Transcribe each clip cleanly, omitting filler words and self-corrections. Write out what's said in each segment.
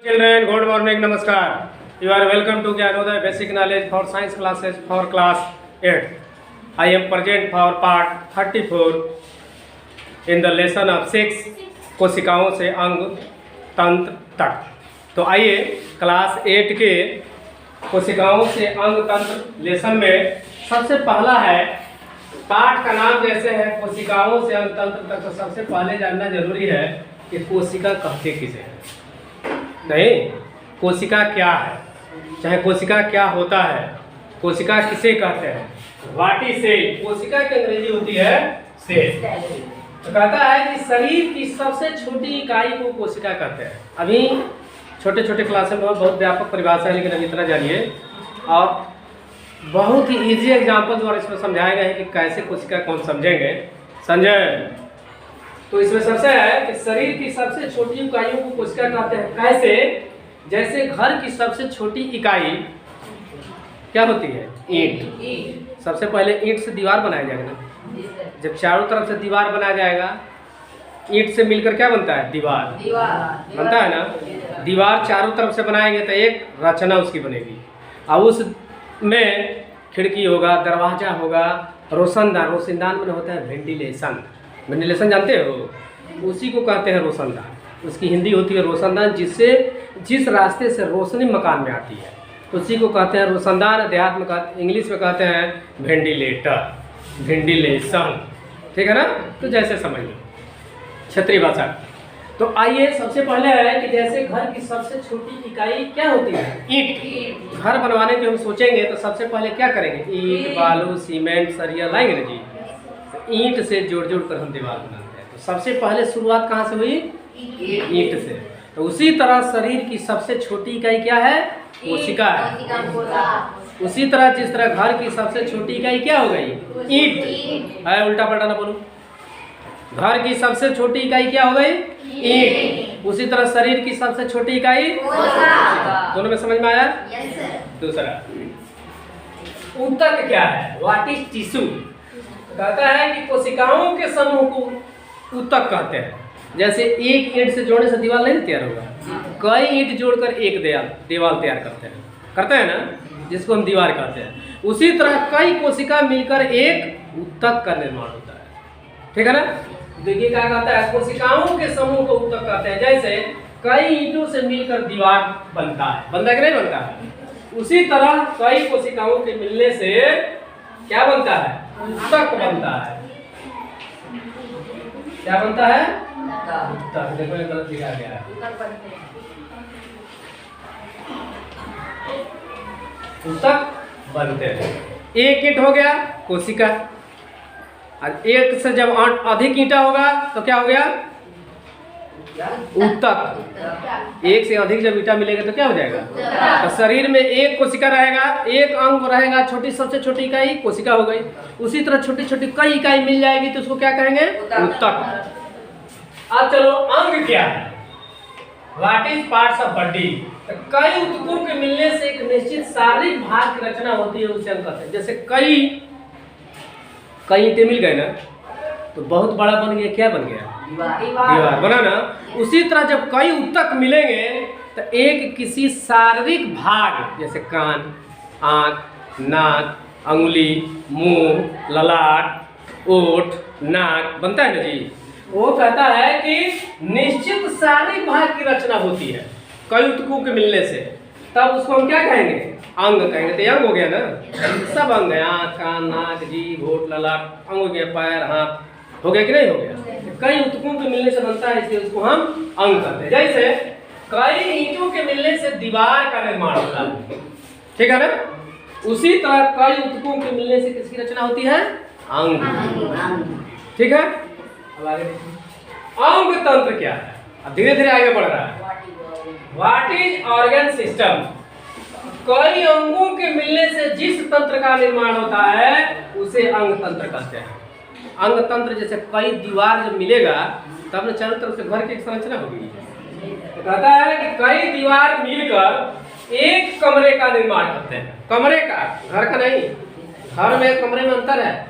Children, good morning, namaskar. You are welcome to Gyanodaya Basic Knowledge for Science classes for class 8. I am present for part 34 in the lesson of 6 कोशिकाओं से अंग तंत्र तक. तो आइए class 8 के कोशिकाओं से अंग तंत्र लेसन में सबसे पहला है, पाठ का नाम जैसे है कोशिकाओं से अंग तंत्र तक, तो सबसे पहले जानना जरूरी है कि कोशिका कहते किसे हैं. नहीं, कोशिका क्या है, चाहे कोशिका क्या होता है, कोशिका किसे कहते हैं. What is cell. कोशिका की अंग्रेजी होती है सेल. तो कहता है कि शरीर की सबसे छोटी इकाई को कोशिका कहते हैं. अभी छोटे छोटे क्लास में बहुत व्यापक परिभाषा है, लेकिन अभी इतना जानिए और बहुत ही इजी एग्जाम्पल द्वारा इसमें समझाया गया है कि कैसे कोशिका कौन समझेंगे. संजय, तो इसमें सबसे है कि शरीर की सबसे छोटी इकाइयों को कोशिका कहते हैं. कैसे? जैसे घर की सबसे छोटी इकाई क्या होती है? ईंट. सबसे पहले ईंट से दीवार बनाया जाएगा ना. जब चारों तरफ से दीवार बनाया जाएगा, ईंट से मिलकर क्या बनता है? दीवार बनता है ना. दीवार चारों तरफ से बनाएंगे तो एक रचना उसकी बनेगी, और उसमें खिड़की होगा, दरवाजा होगा, रोशनदान. रोशनदान में होता है वेंटिलेशन. वेंटिलेशन जानते हो? उसी को कहते हैं रोशनदान. उसकी हिंदी होती है रोशनदान, जिस रास्ते से रोशनी मकान में आती है उसी को कहते हैं रोशनदान. अध्यात्म का इंग्लिश में कहते हैं वेंटिलेटर, वेंटिलेशन. ठीक है ना. तो जैसे समझ लो क्षेत्रीय भाषा. तो आइए सबसे पहले है कि जैसे घर की सबसे छोटी इकाई क्या होती है? ईंट. घर बनवाने की हम सोचेंगे तो सबसे पहले क्या करेंगे? ईंट, बालू, सीमेंट, सरिया लाएंगे ना जी. ईंट से जोड़ जोड़ कर हम दीवार बनाते हैं. तो सबसे पहले शुरुआत कहाँ से हुई? ईंट से. तो उसी तरह शरीर की सबसे छोटी इकाई क्या है? कोशिका है. उसी तरह जिस तरह घर की सबसे छोटी इकाई क्या हो गई? ईंट है. उल्टा पलटा ना बोलो. घर की सबसे छोटी इकाई क्या हो गई? ईंट. उसी तरह शरीर की सबसे छोटी इकाई दोनों में समझ में आया? दूसरा ऊतक क्या है? What is tissue. कहता है कि कोशिकाओं के समूह को ऊतक कहते हैं. जैसे एक ईंट से जोड़ने से दीवार नहीं तैयार होगा, कई ईंट जोड़कर एक दीवार तैयार करते हैं ना, जिसको हम दीवार कहते हैं. उसी तरह कई कोशिका मिलकर एक ऊतक का निर्माण होता है. ठीक है ना. देखिए क्या कहता है, कोशिकाओं के समूह को ऊतक कहते हैं. जैसे कई ईंटों से मिलकर दीवार बनता है. बनता है कि नहीं बनता है? उसी तरह कई कोशिकाओं के मिलने से क्या बनता है? ऊतक बनता है. क्या बनता है? ऊतक. देखो ये गलत लिखा गया है. ऊतक बनते हैं. एक ईंट हो गया कोशिका, और एक से जब अधिक ईंटा होगा तो क्या हो गया? ऊतक. एक से अधिक जब ईंटा मिलेगा तो क्या हो जाएगा? तो शरीर में एक कोशिका रहेगा, एक अंग रहेगा, छोटी सबसे छोटी इकाई कोशिका हो गई. उसी तरह छोटी छोटी कई इकाई मिल जाएगी तो उसको क्या कहेंगे? ऊतक. अब चलो अंग क्या है? What is parts of body. कई ऊतकों के मिलने से एक निश्चित शारीरिक भाग की रचना होती है, उसे अंग कहते हैं. जैसे कई ईंटें मिल गए ना तो बहुत बड़ा बन गया. क्या बन गया? दीवार बना ना. उसी तरह जब कई ऊतक मिलेंगे तो एक किसी शारीरिक भाग, जैसे कान, आँख, नाक, अंगुली, मुंह, ललाट, ओठ, नाक बनता है ना जी. वो कहता है कि निश्चित शारीरिक भाग की रचना होती है कई ऊतकों के मिलने से. तब उसको हम क्या कहेंगे? अंग कहेंगे. तो अंग हो गया ना. सब अंग है. आँख, कान, नाक, जीभ, होठ, ललाट, अंग हो गया. पैर, हाथ हो गया कि नहीं हो गया? कई ऊतकों के मिलने से बनता है, इसलिए उसको हम अंग कहते हैं. जैसे कई ईंटों के मिलने से दीवार का निर्माण होता है. ठीक है ना. उसी तरह कई ऊतकों के मिलने से किसकी रचना होती है? अंग. ठीक है. अब आगे अंग तंत्र क्या है? अब धीरे धीरे आगे बढ़ रहा है. What is organ system. कई अंगों के मिलने से जिस तंत्र का निर्माण होता है उसे अंग तंत्र कहते हैं. अंग तंत्र जैसे कई दीवार जब मिलेगा तब न चारों तरफ से घर की एक संरचना होगी. तो कहता है कि कई दीवार मिलकर एक कमरे का निर्माण करते हैं. कमरे का, घर का नहीं. घर में कमरे में अंतर है.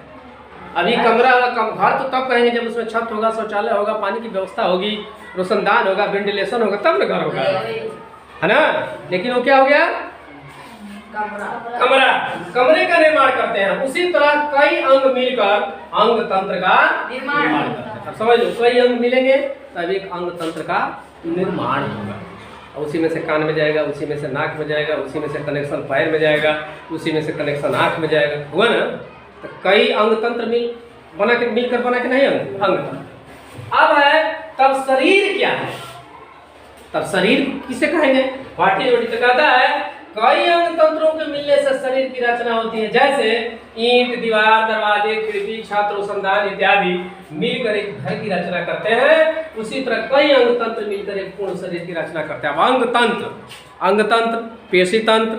अभी कमरा घर तो तब कहेंगे जब उसमें छत होगा, शौचालय होगा, पानी की व्यवस्था होगी, रोशनदान होगा, वेंटिलेशन होगा, तब ना घर होगा. है ना। लेकिन वो क्या हो गया, कमरा, कमरे का निर्माण करते हैं। उसी तरह कई अंग मिलकर अंग तंत्र का निर्माण करते हैं। अब समझ लो, कई अंग मिलेंगे तब एक अंग तंत्र का निर्माण होगा। उसी में से कान में जाएगा, उसी में से नाक में जाएगा, उसी में से कनेक्शन पैर में जाएगा, उसी में से कनेक्शन आँख में जाएगा, हुआ ना। तो कई अंग तंत्र मिलकर बना के नहीं अंग तंत्र। अब है तब शरीर क्या है, तब शरीर किसे कहेंगे, व्हाट इज, तो कहता है कई अंग तंत्रों के मिलने से शरीर की रचना होती है। जैसे ईंट, दीवार, दरवाजे, खिड़की, छत, रोशनदान इत्यादि मिलकर एक घर की रचना करते हैं, उसी तरह कई अंग तंत्र मिलकर एक पूर्ण शरीर की रचना करते हैं। अब अंग तंत्र, पेशी तंत्र,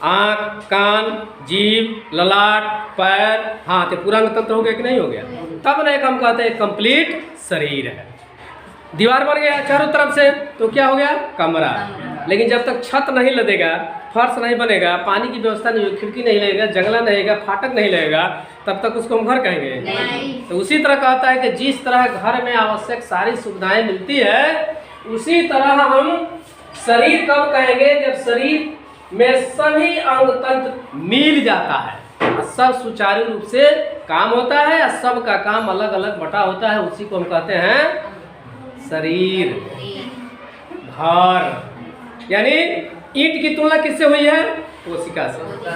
आँख, कान, जीभ, ललाट, पैर, हाथ, पूरा अंग तंत्र हो गया कि नहीं हो गया। तब ना एक हम कहते हैं कंप्लीट शरीर है। दीवार बन गया चारों तरफ से तो क्या हो गया, कमरा। लेकिन जब तक छत नहीं लगेगा, फर्श नहीं बनेगा, पानी की व्यवस्था नहीं होगी, खिड़की नहीं लगेगा, जंगला नहीं लगेगा, फाटक नहीं लगेगा, तब तक उसको हम घर कहेंगे नहीं। तो उसी तरह कहता है कि जिस तरह घर में आवश्यक सारी सुविधाएं मिलती है, उसी तरह हम शरीर कब कहेंगे, जब शरीर में सभी अंग तंत्र मिल जाता है, सब सुचारू रूप से काम होता है, सब का काम अलग अलग बटा होता है, उसी को हम कहते हैं शरीर। घर यानी ईंट की तुलना किससे हुई है, कोशिका से।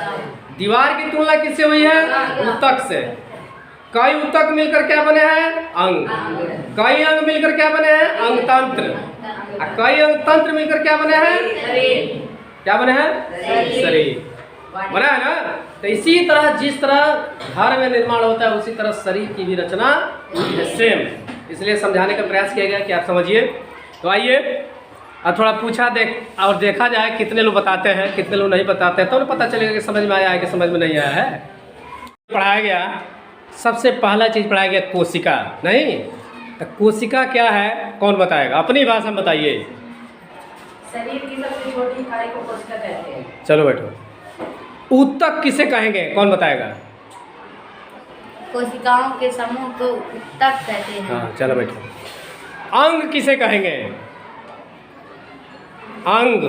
दीवार की तुलना किससे हुई है, ऊतक से। कई ऊतक मिलकर क्या बने हैं, अंग। कई अंग मिलकर क्या बने हैं, अंग तंत्र। कई अंग तंत्र मिलकर क्या बने हैं, क्या बने हैं, शरीर बना है ना। तो इसी तरह जिस तरह घर में निर्माण होता है, उसी तरह शरीर की भी रचना सेम। इसलिए समझाने का प्रयास किया गया कि आप समझिए। तो आइए अब थोड़ा पूछा और देखा जाए कितने लोग बताते हैं, कितने लोग नहीं बताते हैं, तो पता चलेगा कि समझ में आया है कि समझ में नहीं आया है। पढ़ाया गया, सबसे पहला चीज़ पढ़ाया गया कोशिका, नहीं तो कोशिका क्या है कौन बताएगा, अपनी भाषा में बताइए। शरीर की सबसे छोटी इकाई को कोशिका कहते हैं। चलो बैठो। ऊतक किसे कहेंगे, कौन बताएगा। कोशिकाओं के समूह को ऊतक कहते हैं। हाँ चलो बैठो। अंग किसे कहेंगे, अंग,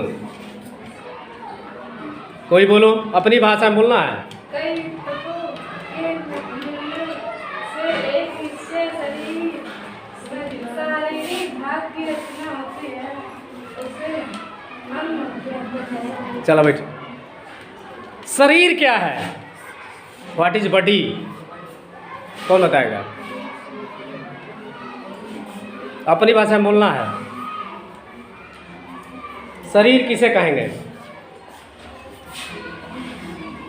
कोई बोलो, अपनी भाषा में बोलना है। कई तत्वों के मिलने से एक हिस्से शारीरिक भाग की रचना होती है, उसे अंग। चलो बैठो। शरीर क्या है, व्हाट इज बॉडी, कौन बताएगा, अपनी भाषा में बोलना है। शरीर किसे कहेंगे,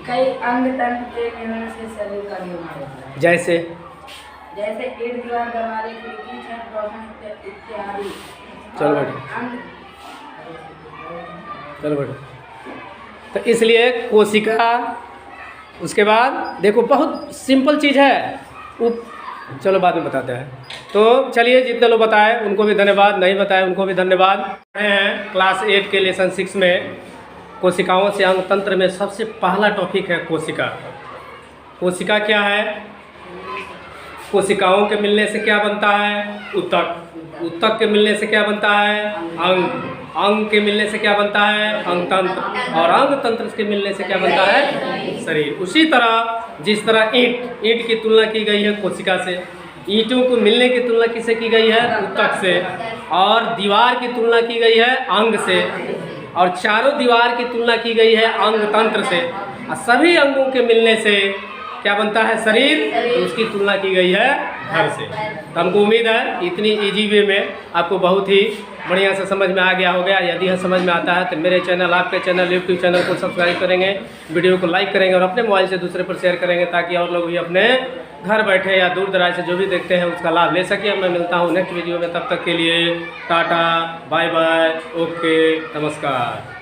कई अंग तंत्र के मिलने से शरीर का निर्माण होता है। जैसे ईंट, दीवार, दरवाजे, खिड़की, छत, रोशनी इत्यादि। चलो बैठो। अंग, चलो बैठो। तो इसलिए कोशिका, उसके बाद देखो बहुत सिंपल चीज़ है, चलो बाद में बताते हैं। तो चलिए, जितने लोग बताए उनको भी धन्यवाद, नहीं बताए उनको भी धन्यवाद। हैं क्लास 8 के लेसन 6 में कोशिकाओं से अंग तंत्र में सबसे पहला टॉपिक है कोशिका। कोशिका क्या है, कोशिकाओं के मिलने से क्या बनता है, ऊतक। ऊतक के मिलने से क्या बनता है, अंग। अंग के मिलने से क्या बनता है, अंग तंत्र। और अंग तंत्र के मिलने से क्या बनता है, शरीर। उसी तरह जिस तरह ईंट की तुलना की गई है कोशिका से, ईंटों को मिलने की तुलना किससे की गई है, ऊतक से। और दीवार की तुलना की गई है अंग से, और चारों दीवार की तुलना की गई है अंग तंत्र से। और सभी अंगों के मिलने से क्या बनता है, शरीर, तो उसकी तुलना की गई है घर से। तो हमको उम्मीद है इतनी इजी वे में आपको बहुत ही बढ़िया से समझ में आ गया होगा। यदि यह समझ में आता है तो मेरे चैनल, आपके चैनल, यूट्यूब चैनल को सब्सक्राइब करेंगे, वीडियो को लाइक करेंगे और अपने मोबाइल से दूसरे पर शेयर करेंगे, ताकि और लोग भी अपने घर बैठे या दूर दराज से जो भी देखते हैं उसका लाभ ले सके। मैं मिलता हूँ नेक्स्ट वीडियो में, तब तक के लिए टाटा, बाय बाय, ओके, नमस्कार।